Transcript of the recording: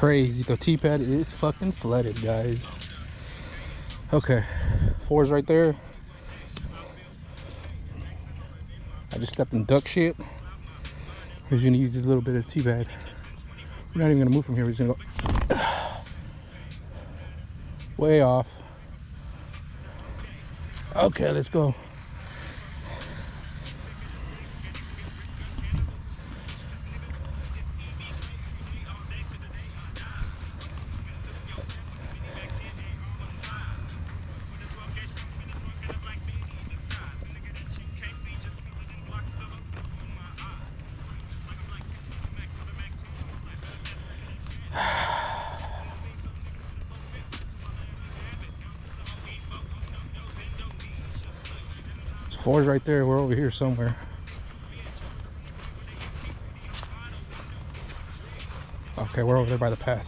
crazy. The tee pad is fucking flooded, guys. Okay, 4 is right there. I just stepped in duck shit. We're just gonna use this little bit of tee pad. We're not even gonna move from here. We're just gonna go way off. Okay, let's go. So 4's right there. We're over here somewhere. Okay, we're over there by the path.